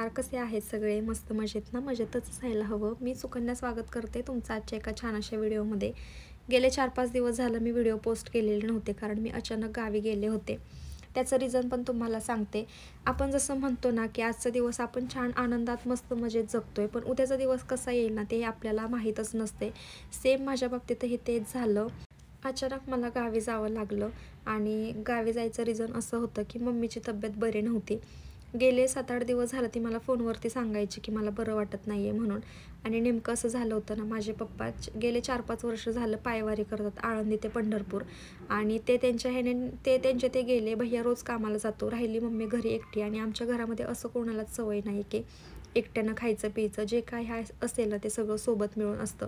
नमस्कार. कसे आहेत सगळे? मस्त मजेत ना? मजेतच असायला हवं. मी सुकन्या स्वागत करते तुमचं आजच्या एका छान अशा व्हिडिओमध्ये. गेले 4-5 दिवस झालं मी व्हिडिओ पोस्ट केलेले नव्हते, कारण मी अचानक गावी गेले होते. त्याचं रिझन पण तुम्हाला सांगते. आपण जसं म्हणतो ना, की आजचा दिवस आपण छान आनंदात मस्त मजेत जगतोय, पण उद्याचा दिवस कसा येईल ना, ते आपल्याला माहीतच नसते. सेम माझ्या बाबतीतही तेच झालं. अचानक मला गावी जावं लागलं आणि गावी जायचं रिझन असं होतं, की मम्मीची तब्येत बरी नव्हती. गेले 7-8 दिवस झालं ती मला फोनवरती सांगायची, की मला बरं वाटत नाही आहे म्हणून. आणि नेमकं असं झालं होतं ना, माझे पप्पा गेले 4-5 वर्ष झालं पायवारी करतात आळंदी ते पंढरपूर. आणि ते त्यांच्या ह्याने ते गेले. भैया रोज कामाला जातो. राहिली मम्मी घरी एकटी. आणि आमच्या घरामध्ये असं कोणालाच सवय नाही, की एकट्यानं खायचं प्यायचं. जे काय असेल ना, ते सगळं सोबत मिळून असतं.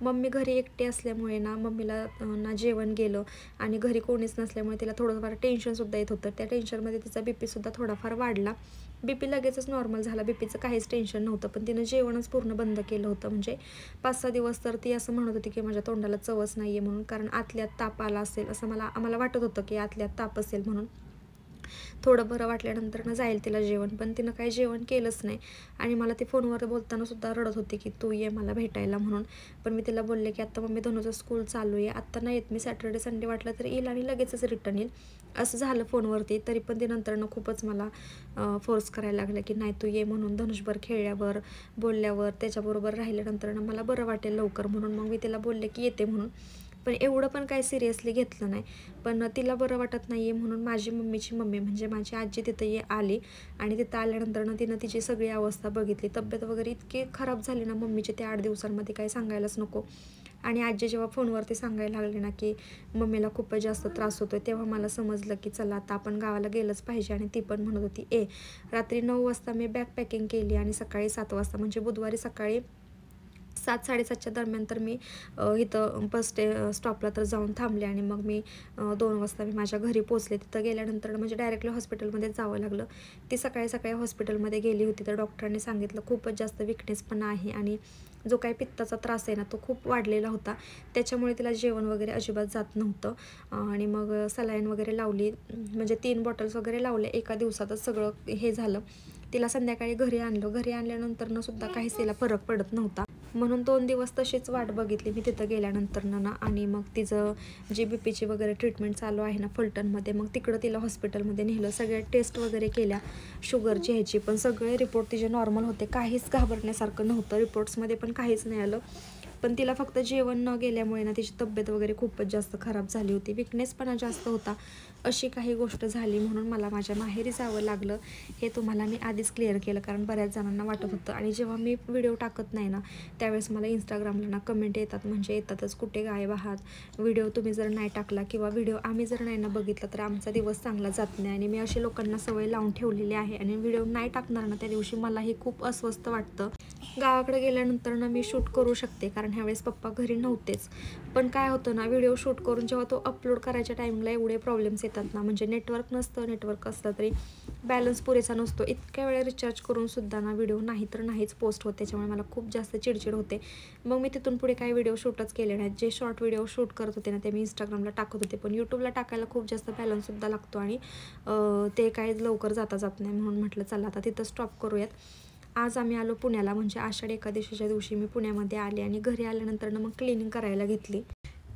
मम्मी घरी एकटी असल्यामुळे ना, मम्मीला ना जेवण गेलं आणि घरी कोणीच नसल्यामुळे तिला थोडंफार टेन्शनसुद्धा येत होतं. त्या टेन्शनमध्ये तिचा बीपीसुद्धा थोडाफार वाढला. बीपी लगेचच नॉर्मल झाला. बीपीचं काहीच टेन्शन नव्हतं, पण तिनं जेवणच पूर्ण बंद केलं होतं. म्हणजे 5-6 दिवस तर ती असं म्हणत होती, की माझ्या तोंडाला चवच नाही आहे म्हणून. कारण आतल्यात ताप आला असेल असं आम्हाला वाटत होतं, की आतल्यात ताप असेल म्हणून. थोडं बरं वाटल्यानंतर जाईल तिला जेवण, पण तिनं काही जेवण केलंच नाही. आणि मला ती फोनवर बोलताना सुद्धा रडत होती, की तू ये मला भेटायला म्हणून. पण मी तिला बोलले, की आत्ता मम्मी धनुचं स्कूल चालू आहे, आत्ता नाही येत मी, सॅटर्डे संडे वाटलं तर येईल आणि लगेचच रिटर्न येईल. असं झालं फोनवरती. तरी पण ती नंतरनं खूपच मला फोर्स करायला लागलं, की नाही तू ये म्हणून. धनुषभर खेळल्यावर, बोलल्यावर, त्याच्याबरोबर राहिल्यानंतरनं मला बरं वाटेल लवकर म्हणून. मग मी तिला बोलले, की येते म्हणून. पण एवढं पण काही सिरियसली घेतलं नाही. पण तिला बरं वाटत नाही आहे म्हणून माझी मम्मीची मम्मी म्हणजे माझी आजी तिथं आली. आणि तिथं आल्यानंतरनं तिनं तिची सगळी अवस्था बघितली. तब्येत वगैरे इतकी खराब झाली ना मम्मीची त्या 8 दिवसांमध्ये, काही सांगायलाच नको. आणि आजी जेव्हा फोनवरती सांगायला लागली ना, की मम्मीला खूपच जास्त त्रास होतो, तेव्हा मला समजलं, की चला आता आपण गावाला गेलंच पाहिजे. आणि ती पण म्हणत होती रात्री 9 वाजता मी बॅग पॅकिंग केली आणि सकाळी 7 वाजता म्हणजे बुधवारी सकाळी 7-7:30च्या दरम्यान तर मी इथं बस स्टॉपला तर जाऊन थांबले. आणि मग मी 2 वाजता मी माझ्या घरी पोचले. तिथं गेल्यानंतर म्हणजे डायरेक्टली हॉस्पिटलमध्ये जावं लागलं. ती सकाळी हॉस्पिटलमध्ये गेली होती, तर डॉक्टरांनी सांगितलं खूपच जास्त विकनेसपणा आहे आणि जो काही पित्ताचा त्रास आहे ना, तो खूप वाढलेला होता. त्याच्यामुळे तिला जेवण वगैरे अजिबात जात नव्हतं. आणि मग सलाईन वगैरे लावली, म्हणजे 3 बॉटल्स वगैरे लावले. एका दिवसातच सगळं हे झालं. तिला संध्याकाळी घरी आणलं. घरी आणल्यानंतरनं सुद्धा काहीच तिला फरक पडत नव्हता. म्हणून 2 दिवस तशीच वाट बघितली मी तिथं गेल्यानंतरनं ना. आणि मग तिचं जी बीपीची वगैरे ट्रीटमेंट चालू आहे ना फलटणमध्ये, मग तिकडं तिला हॉस्पिटलमध्ये नेलं. सगळ्या टेस्ट वगैरे केल्या शुगरची ह्याची, पण सगळे रिपोर्ट तिचे नॉर्मल होते. काहीच घाबरण्यासारखं नव्हतं. रिपोर्ट्समध्ये पण काहीच नाही आलं. पण तिला फक्त जेवण न गेल्यामुळे ना तिची तब्येत वगैरे खूपच जास्त खराब झाली होती. विकनेसपणा जास्त होता. अशी काही गोष्ट झाली म्हणून मला माझ्या माहेरी जावं लागलं. हे तुम्हाला मी आधीच क्लिअर केलं, कारण बऱ्याच जणांना वाटत होतं. आणि जेव्हा मी व्हिडिओ टाकत नाही ना, त्यावेळेस मला इंस्टाग्रामला ना कमेंट येतात, म्हणजे येतातच, कुठे गायब आहात, व्हिडिओ तुम्ही जर नाही टाकला किंवा व्हिडिओ आम्ही जर नाही ना बघितला तर आमचा दिवस चांगला जात नाही. आणि मी अशी लोकांना सवय लावून ठेवलेली आहे. आणि व्हिडिओ नाही टाकणार ना त्या दिवशी मलाही खूप अस्वस्थ वाटतं. गावाकडे गेल्यानंतर ना मी शूट करू शकते, कारण ह्यावेळेस पप्पा घरी नव्हतेच. पण काय होतं ना, व्हिडिओ शूट करून जेव्हा तो अपलोड करायच्या टाईमला एवढे प्रॉब्लेम्स येतात ना, म्हणजे नेटवर्क नसतं, नेटवर्क असलं तरी बॅलन्स पुरेसा नसतो. इतक्या वेळा रिचार्ज करून सुद्धा ना व्हिडिओ नाही तर नाहीच पोस्ट होते. त्याच्यामुळे मला खूप जास्त चिडचिड होते. मग मी तिथून पुढे काही व्हिडिओ शूटच केले नाहीत. जे शॉर्ट व्हिडिओ शूट करत होते ना ते मी इंस्टाग्रामला टाकत होते. पण यूट्यूबला टाकायला खूप जास्त बॅलन्ससुद्धा लागतो आणि ते काही लवकर जात नाही. म्हणून म्हटलं चला आता तिथं स्टॉप करूयात. आज आम्ही आलो पुण्याला, म्हणजे आषाढी एकादशीच्या दिवशी मी पुण्यामध्ये आले. आणि घरी आल्यानंतर मग क्लिनिंग करायला घेतली.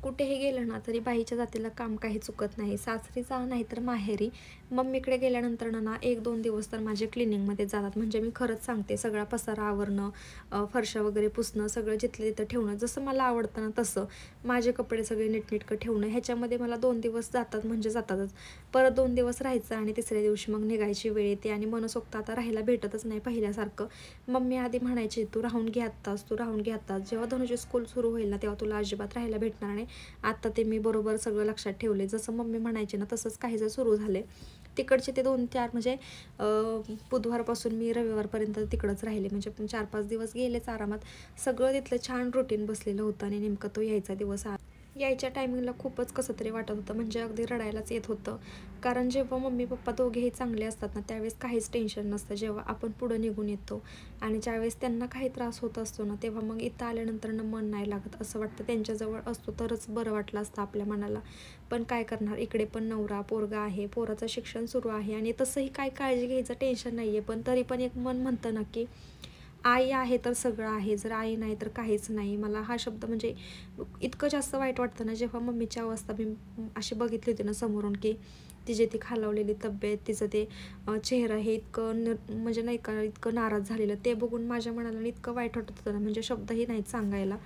कुठेही गेलं ना तरी बाईच्या जातीला काम काही चुकत नाही. सासरी जा नाही तर माहेरी. मम्मीकडे गेल्यानंतर ना 1-2 दिवस तर माझे क्लिनिंगमध्ये जातात. म्हणजे मी खरंच सांगते, सगळा पसारा आवरणं, फरशा वगैरे पुसणं, सगळं जिथलं तिथं ठेवणं, जसं मला आवडतं ना तसं. माझे कपडे सगळे नीटनेटकं ठेवणं, ह्याच्यामध्ये मला 2 दिवस जातात, म्हणजे जातातच. परत 2 दिवस राहायचं आणि तिसऱ्या दिवशी मग निघायची वेळ येते. आणि मनसोक्त आता राहायला भेटतच नाही पहिल्यासारखं. मम्मी आधी म्हणायची तू राहून घे आत्ताच, तू राहून घे आत्ताच. जेव्हा धनुची स्कूल सुरू होईल ना तेव्हा तुला अजिबात राहायला भेटणार नाही. आता ते मी बरोबर सगळं लक्षात ठेवले. जसं मम्मी म्हणायचे ना तसंच काहीसं सुरू झाले. तिकडचे ते 2-4 म्हणजे बुधवारपासून मी रविवारपर्यंत तिकडंच राहिले. म्हणजे 4-5 दिवस गेलेच आरामात. सगळं तिथलं छान रुटीन बसलेलं होतं. आणि नेमकं तो यायचा दिवस यायच्या टायमिंगला खूपच कसं तरी वाटत होतं, म्हणजे अगदी रडायलाच येत होतं. कारण जेव्हा मम्मी पप्पा दोघेही चांगले असतात ना, त्यावेळेस काहीच टेन्शन नसतं. जेव्हा आपण पुढं निघून येतो आणि ज्यावेळेस त्यांना काही त्रास होत असतो ना, तेव्हा मग इथं आल्यानंतर मन नाही लागत. असं वाटतं त्यांच्याजवळ असतो तरच बरं वाटलं असतं आपल्या मनाला. पण काय करणार, इकडे पण नवरा, पोरगा आहे, पोराचं शिक्षण सुरू आहे आणि तसंही काय काळजी घ्यायचं टेन्शन नाही आहे. पण तरी पण एक मन म्हणतं ना, की आई आहे तर सगळं आहे, जर आई नाही तर काहीच नाही. मला हा शब्द म्हणजे इतकं जास्त वाईट वाटतं ना, जेव्हा मम्मीची अवस्था मी अशी बघितली होती ना समोरून, की तिची ती खालावलेली तब्येत, तिचं ते चेहरा हे इतकं म्हणजे नाही का इतकं नाराज झालेलं, ते बघून माझ्या मनाला इतकं वाईट वाटत होतं ना, म्हणजे शब्दही नाहीत सांगायला.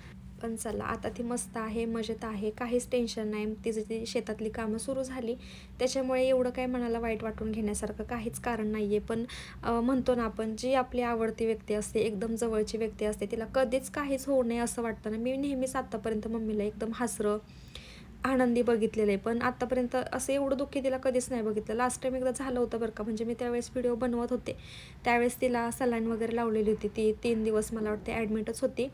पण चला, आता ती मस्त आहे, मजेत आहे, काहीच टेन्शन नाही. तिचं ती शेतातली कामं सुरू झाली, त्याच्यामुळे एवढं काय मनाला वाईट वाटून घेण्यासारखं काहीच कारण नाही आहे. पण म्हणतो ना आपण, जी आपली आवडती व्यक्ती असते, एकदम जवळची व्यक्ती असते, तिला कधीच काहीच होऊ नये असं वाटतं ना. मी नेहमीच आत्तापर्यंत मम्मीला एकदम हसरं, आनंदी बघितलेलं आहे. पण आत्तापर्यंत असं एवढं दुःखी तिला कधीच नाही बघितलं. लास्ट टाईम एकदा झालं होतं बरं का, म्हणजे मी त्यावेळेस व्हिडिओ बनवत होते. त्यावेळेस तिला सलाईन वगैरे लावलेली होती. ती 3 दिवस मला वाटते ॲडमिटच होती.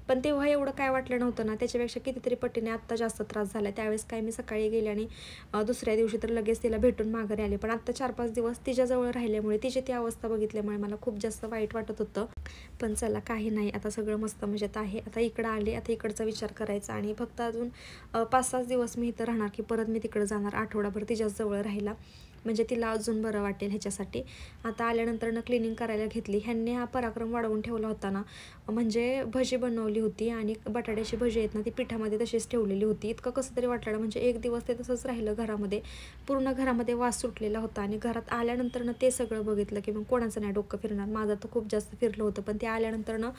पण तेव्हा एवढं काय वाटलं नव्हतं ना, त्याच्यापेक्षा कितीतरी पटीने आत्ता जास्त त्रास झाला. त्यावेळेस काय मी सकाळी गेले आणि दुसऱ्या दिवशी तर लगेच तिला भेटून माघारी आले. पण आत्ता 4-5 दिवस तिच्याजवळ राहिल्यामुळे, तिची ती अवस्था बघितल्यामुळे मला खूप जास्त वाईट वाटत होतं. पण चला, काही नाही, आता सगळं मस्त मजेत आहे. आता इकडं आले, आता इकडचा विचार करायचा आणि फक्त अजून 5-6 दिवस मी इथं राहणार, की परत मी तिकडं जाणार आठवडाभर तिच्याच जवळ राहायला. म्हणजे तिला अजून बरं वाटेल ह्याच्यासाठी. आता आल्यानंतर क्लिनिंग करायला घेतली. ह्यांनी हा पराक्रम वाढवून ठेवला होता ना, म्हणजे भजी बनवली होती आणि बटाट्याची भजी आहेत ना, ती पिठामध्ये तशीच ठेवलेली होती. इतकं कसं तरी वाटलं, म्हणजे एक दिवस ते तसंच राहिलं घरामध्ये. पूर्ण घरामध्ये वास सुटलेला होता आणि घरात आल्यानंतर ते सगळं बघितलं, की मग कोणाचं नाही डोकं फिरणार. माझं तर खूप जास्त फिरलं होतं. पण ते आल्यानंतर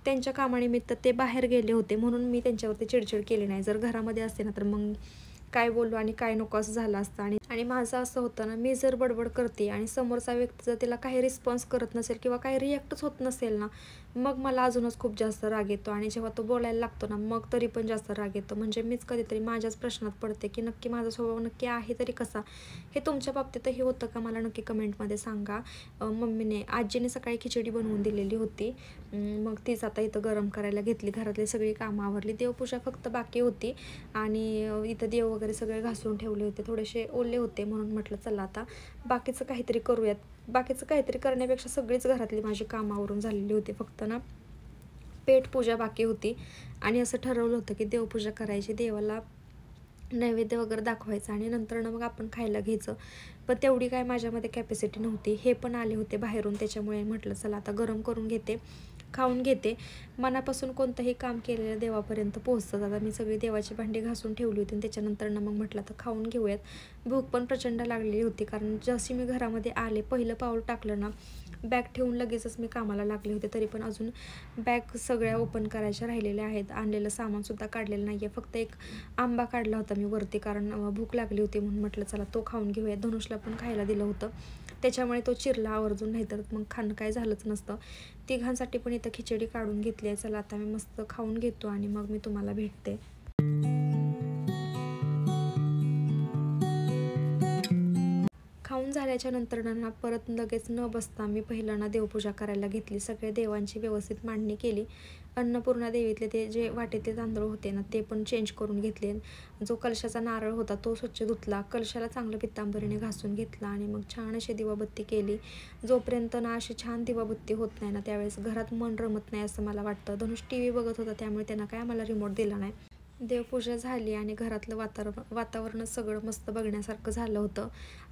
त्यांच्या कामानिमित्त ते बाहेर गेले होते, म्हणून मी त्यांच्यावरती चिडचिड केली नाही. जर घरामध्ये असते ना, तर मग काय बोलू आणि काय नको असं झालं असतं. आणि माझं असं होतं ना, मी जर बडबड करते आणि समोरचा व्यक्ती जर तिला काही रिस्पॉन्स करत नसेल किंवा काही रिॲक्टच होत नसेल ना, मग मला अजूनच खूप जास्त राग येतो आणि जेव्हा तो बोलायला लागतो ना, मग तरी पण जास्त राग येतो. म्हणजे मीच कधीतरी माझ्याच प्रश्नात पडते, की नक्की माझा स्वभाव नक्की आहे तरी कसा? हे तुमच्या बाबतीतही होतं का? मला नक्की कमेंटमध्ये सांगा. आजीने सकाळी खिचडी बनवून दिलेली होती. मग तीच आता इथं गरम करायला घेतली. घरातली सगळी कामं आवरली. देवपूजा फक्त बाकी होती आणि इथं देव वगैरे सगळे घासून ठेवले होते. थोडेसे ओले होते, म्हणून म्हटलं चला आता बाकीचं काहीतरी करूयात. बाकीचं काहीतरी करण्यापेक्षा सगळीच घरातली माझी कामावरून झालेली होती. फक्त ना पेट पूजा बाकी होती आणि असं ठरवलं होतं की देवपूजा करायची, देवाला नैवेद्य वगैरे दाखवायचं आणि नंतर मग आपण खायला घ्यायचं. पण तेवढी काय माझ्यामध्ये कॅपॅसिटी नव्हती. हे पण आले होते बाहेरून, त्याच्यामुळे म्हटलं चला आता गरम करून घेते, खाऊन घेते. मनापासून कोणतंही काम केलेलं देवापर्यंत पोहोचतं. आता मी सगळी देवाची भांडी घासून ठेवली होती आणि त्याच्यानंतर मग म्हटलं तर खाऊन घेऊयात. भूक पण प्रचंड लागलेली होती, कारण जशी मी घरामध्ये आले, पहिलं पाऊल टाकलं ना, बॅग ठेवून लगेचच मी कामाला लागले होते. तरी पण अजून बॅग सगळ्या ओपन करायच्या राहिलेल्या आहेत. आणलेलं सामानसुद्धा काढलेलं नाही आहे. फक्त एक आंबा काढला होता मी वरती, कारण भूक लागली होती म्हणून म्हटलं चला तो खाऊन घेऊया. धनुषला पण खायला दिलं होतं, त्याच्यामुळे तो चिरला आवर्जून, नाहीतर मग खाणं काय झालंच नसतं. तिघांसाठी पण इथं खिचडी काढून घेतली आहे. चला आता मी मस्त खाऊन घेतो आणि मग मी तुम्हाला भेटते. खाऊन झाल्याच्या नंतर ना परत लगेच न बसता मी पहिल्यांदा देवपूजा करायला घेतली. सगळे देवांची व्यवस्थित मांडणी केली. अन्नपूर्णा देवीतले ते जे वाटेतले तांदूळ होते ना, ते पण चेंज करून घेतले. जो कलशाचा नारळ होता तो स्वच्छ धुतला, कलशाला चांगलं पितांबरीने घासून घेतला आणि मग छान अशी दिवाबत्ती केली. जोपर्यंत ना अशी छान दिवाबत्ती होत नाही ना, त्यावेळेस घरात मन रमत नाही असं मला वाटतं. धनुष TV बघत होता, त्यामुळे त्यांना काय मला रिमोट दिला नाही. देवपूजा झाली आणि घरातलं वातावरणच सगळं मस्त बघण्यासारखं झालं होतं.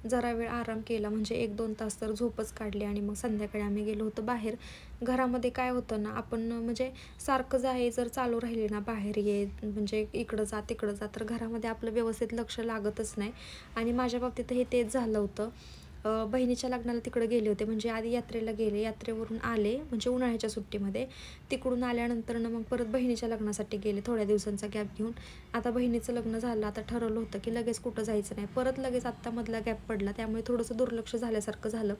जरा वेळ आराम केला, म्हणजे 1-2 तास तर झोपच काढली आणि मग संध्याकाळी आम्ही गेलो होतो बाहेर. घरामध्ये काय होतं ना, आपण म्हणजे सारखं जर चालू राहिले ना, बाहेर ये म्हणजे इकडं जा तिकडं जा, तर घरामध्ये आपलं व्यवस्थित लक्ष लागतच नाही. आणि माझ्या बाबतीतही तेच झालं होतं. बहिणीच्या लग्नाला तिकडे गेले होते, म्हणजे आधी यात्रेला गेले, यात्रेवरून आले म्हणजे उन्हाळ्याच्या सुट्टीमध्ये. तिकडून आल्यानंतर मग परत बहिणीच्या लग्नासाठी गेले, थोड्या दिवसांचा गॅप घेऊन. आता बहिणीचं लग्न झालं, आता ठरवलं होतं की लगेच कुठं जायचं नाही. परत लगेच आत्ता मधला गॅप पडला, त्यामुळे थोडंसं दुर्लक्ष झाल्यासारखं झालं.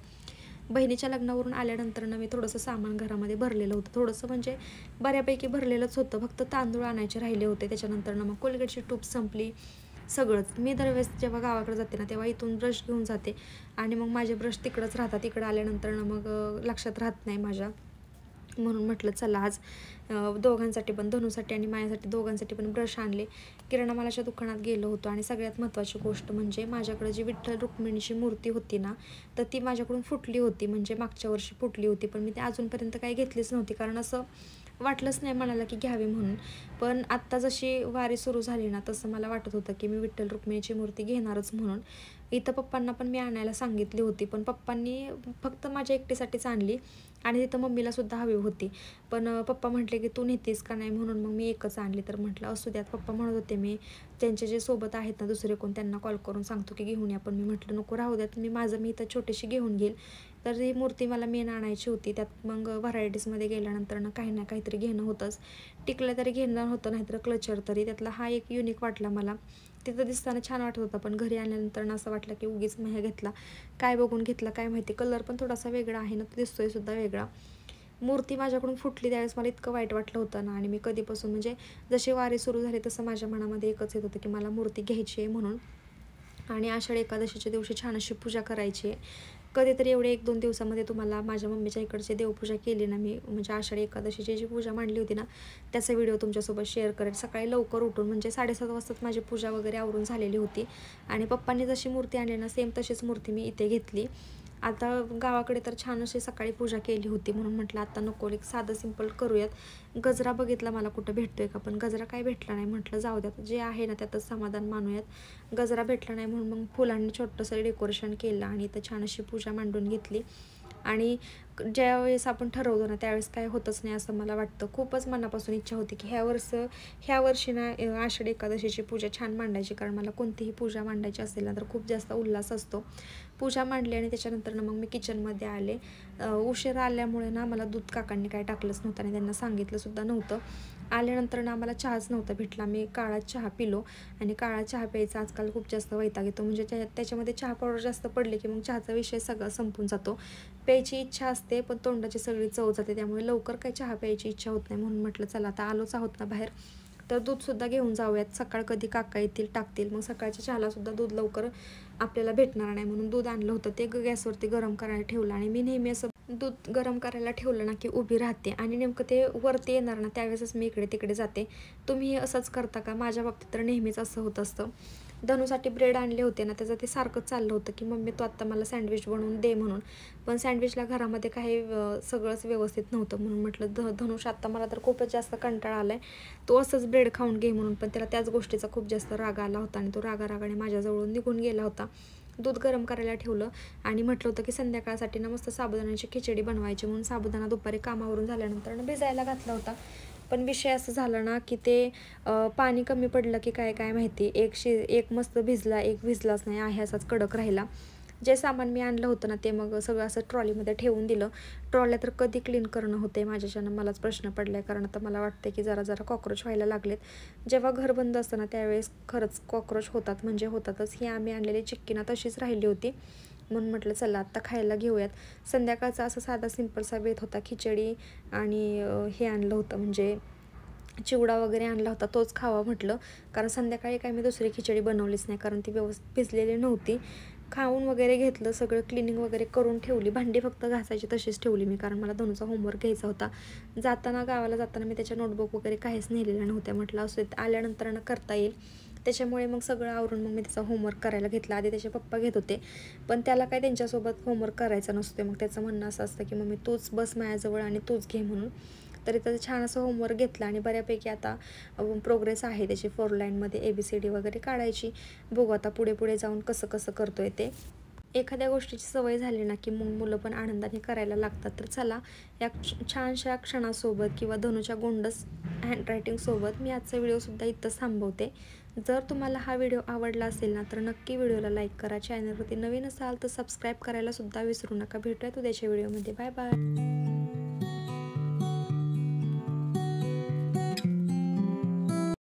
बहिणीच्या लग्नावरून आल्यानंतर मी थोडंसं सामान घरामध्ये भरलेलं होतं, थोडंसं म्हणजे बऱ्यापैकी भरलेलंच होतं. फक्त तांदूळ आणायचे राहिले होते. त्याच्यानंतर मग कोलगेटची ट्यूब संपली, सगळंच. मी दरवेळेस जेव्हा गावाकडे जाते ना, तेव्हा इथून ब्रश घेऊन जाते आणि मग माझे ब्रश तिकडंच राहतात. तिकडं आल्यानंतर मग लक्षात राहत नाही माझ्या. म्हणून म्हटलं चला आज दोघांसाठी पण, धनुसाठी आणि माझ्यासाठी दोघांसाठी पण ब्रश आणले. किराणा मालाच्या दुकानात गेलो होतो आणि सगळ्यात महत्त्वाची गोष्ट म्हणजे माझ्याकडे जी विठ्ठल रुक्मिणीची मूर्ती होती ना, तर ती माझ्याकडून फुटली होती, म्हणजे मागच्या वर्षी फुटली होती. पण मी ती अजूनपर्यंत काही घेतलीच नव्हती, कारण असं वाटलंच नाही मनाला की घ्यावी म्हणून. पण आत्ता जशी वारी सुरू झाली ना, तसं मला वाटत होतं की मी विठ्ठल रुक्मिणीची मूर्ती घेणारच म्हणून. इथं पप्पांना पण मी आणायला सांगितली होती, पण पप्पांनी फक्त माझ्या एकटीसाठीच आणली आणि तिथं मम्मीलासुद्धा हवी होती. पण पप्पा म्हटले की तू नेतेस का नाही, म्हणून मग मी एकच आणली. तर म्हटलं असू द्यात. पप्पा म्हणत होते मी त्यांचे जे सोबत आहेत ना दुसरे कोण, त्यांना कॉल करून सांगतो की घेऊन या. पण मी म्हटलं नको, राहू द्यात, मी इथं छोटीशी घेऊन घेईल. तर ही मूर्ती मला मेन आणायची होती. त्यात मग व्हरायटीजमध्ये गेल्यानंतर ना काही ना काहीतरी घेणं होतंच. टिकलं तरी घेणं होतं, नाहीतर क्लचर तरी. त्यातला हा एक युनिक वाटला मला. तिथं दिसताना छान वाटत होता, पण घरी आल्यानंतर असं वाटलं की उगीच मी हे घेतला. काय बघून घेतला काय माहिती. कलर पण थोडासा वेगळा आहे ना, तो दिसतोय सुद्धा वेगळा. मूर्ती माझ्याकडून फुटली त्यावेळेस मला इतकं वाईट वाटलं होतं ना. आणि मी कधीपासून म्हणजे जशी वारी सुरू झाली तसं माझ्या मनामध्ये एकच येत होतं की मला मूर्ती घ्यायची आहे म्हणून. आणि आषाढी एकादशीच्या दिवशी छान अशी पूजा करायची आहे. कधीतरी एवढे 1-2 दिवसामध्ये तुम्हाला माझ्या मम्मीच्या इकडची देवपूजा केली ना मी, म्हणजे आषाढी एकादशीची जी पूजा मांडली होती ना, त्याचा व्हिडिओ तुमच्यासोबत शेअर करेल. सकाळी लवकर उठून म्हणजे 7:30 वाजताच माझी पूजा वगैरे आवरून झालेली होती. आणि पप्पांनी जशी मूर्ती आणली ना, सेम तशीच मूर्ती मी इथे घेतली. आता गावाकडे तर छान अशी सकाळी पूजा केली होती, म्हणून म्हटलं आता नको, एक साधं सिंपल करूयात. गजरा बघितला मला कुठं भेटतोय का, पण गजरा काय भेटला नाही. म्हटलं जाऊ द्यात, जे आहे ना त्यातच समाधान मानूयात. गजरा भेटला नाही म्हणून मग फुलांनी छोटंसं डेकोरेशन केलं आणि इथं छान अशी पूजा मांडून घेतली. आणि ज्यावेळेस आपण ठरवतो ना त्यावेळेस काय होतच नाही असं मला वाटतं. खूपच मनापासून इच्छा होती की ह्या वर्षी ना आषाढी एकादशीची पूजा छान मांडायची, कारण मला कोणतीही पूजा मांडायची असेल ना तर खूप जास्त उल्हास असतो. पूजा मांडली आणि त्याच्यानंतर ना मग मी किचनमध्ये आले. उशिरा आल्यामुळे ना मला दूध काकांनी काय टाकलंच नव्हतं आणि त्यांना सांगितलंसुद्धा नव्हतं. आल्यानंतर ना आम्हाला चहाच नव्हता भेटला. मी काळा चहा पिलो आणि काळा चहा प्यायचा आजकाल खूप जास्त वैताग येतो. म्हणजे त्याच्यामध्ये चहा पावडर जास्त पडले की मग चहाचा विषय सगळा संपून जातो. प्यायची इच्छा असते पण तोंडाची सगळी चव जाते, त्यामुळे लवकर काही चहा प्यायची इच्छा होत नाही. म्हणून म्हटलं चला आता आलोच आहोत ना बाहेर, तर दूधसुद्धा घेऊन जाऊयात. सकाळ कधी काका येतील टाकतील, मग सकाळच्या चहालासुद्धा दूध लवकर आपल्याला भेटणार नाही, म्हणून दूध आणलं होतं. ते गॅसवरती गरम करायला ठेवलं आणि मी नेहमी असं दूध गरम करायला ठेवलं ना की उभी राहते आणि नेमकं ते वरती येणार ना त्यावेळेसच मी इकडे तिकडे जाते. तुम्ही असंच करता का? माझ्या बाबतीत तर नेहमीच असं होत असतं. धनूसाठी ब्रेड आणले होते ना, त्याचं ते सारखंच चाललं होतं की मम्मी तू आत्ता मला सँडविच बनवून दे म्हणून. पण सँडविचला घरामध्ये काही सगळंच व्यवस्थित नव्हतं, म्हणून म्हटलं धनुष आत्ता मला तर खूपच जास्त कंटाळा आला आहे, तो असंच ब्रेड खाऊन घे म्हणून. पण त्याला त्याच गोष्टीचा खूप जास्त राग आला होता आणि तो रागाने माझ्याजवळून निघून गेला होता. दूध गरम करायला ठेवलं आणि म्हटलं होतं की संध्याकाळसाठी ना मस्त साबुदाण्याची खिचडी बनवायची, म्हणून साबुदाणा दुपारी कामावरून झाल्यानंतर भिजायला घातला होता. पण विषय असं झाला ना की ते पाणी कमी पडलं की काय माहिती, एक मस्त भिजला, एक भिजलाच नाही, आहे असाच कडक राहिला. जे सामान मी आणलं होतं ना ते मग सगळं असं ट्रॉलीमध्ये ठेवून दिलं. ट्रॉल्या तर कधी क्लीन करणं होते माझ्याच्यानं मलाच प्रश्न पडला आहे, कारण आता मला वाटते की जरा कॉक्रोच व्हायला लागलेत. जेव्हा घर बंद असतं ना त्यावेळेस खरंच कॉक्रोच होतात, म्हणजे होतातच. ही आम्ही आणलेली चिक्की ना तशीच राहिली होती, म्हणून म्हटलं चला आत्ता खायला घेऊयात. संध्याकाळचा असा साधा सिंपलसा बेत होता. खिचडी आणि हे आणलं होतं म्हणजे चिवडा वगैरे आणला होता, तोच खावा म्हटलं. कारण संध्याकाळी काय मी दुसरी खिचडी बनवलीच नाही, कारण ती व्यवस्थित भिजलेली नव्हती. खाऊन वगैरे घेतलं, सगळं क्लिनिंग वगैरे करून ठेवली. भांडी फक्त घासायची तशीच ठेवली मी, कारण मला धनुचा होमवर्क घ्यायचा होता. गावाला जाताना मी त्याच्या नोटबुक वगैरे काहीच नेलेल्या नव्हत्या. म्हटलं असं आल्यानंतर करता येईल. त्याच्यामुळे मग सगळं आवरून मग मी त्याचा होमवर्क करायला घेतला. आधी त्याचे पप्पा घेत होते, पण त्याला काय त्यांच्यासोबत होमवर्क करायचा नसतो. मग त्याचं म्हणणं असं असतं की मम्मी तूच बस माझ्याजवळ आणि तूच घे म्हणून. तरी त्याचं छान असं होमवर्क घेतलं आणि बऱ्यापैकी आता प्रोग्रेस आहे त्याची 4 लाईनमध्ये ABCD वगैरे काढायची. बघू आता पुढे जाऊन कसं करतोय ते. एखाद्या गोष्टीची सवय झाली ना की मग मुलं पण आनंदाने करायला लागतात. तर चला या छानशा क्षणासोबत किंवा धनुच्या गोंडस हँडरायटिंगसोबत मी आजचा व्हिडिओसुद्धा इथंच थांबवते. जर तुम्हाला हा व्हिडिओ आवडला असेल ना तर नक्की व्हिडिओला लाईक करा. चॅनलवरती नवीन असाल तर सबस्क्राईब करायला सुद्धा विसरू नका. भेटूयात उद्याच्या व्हिडिओमध्ये. Bye bye.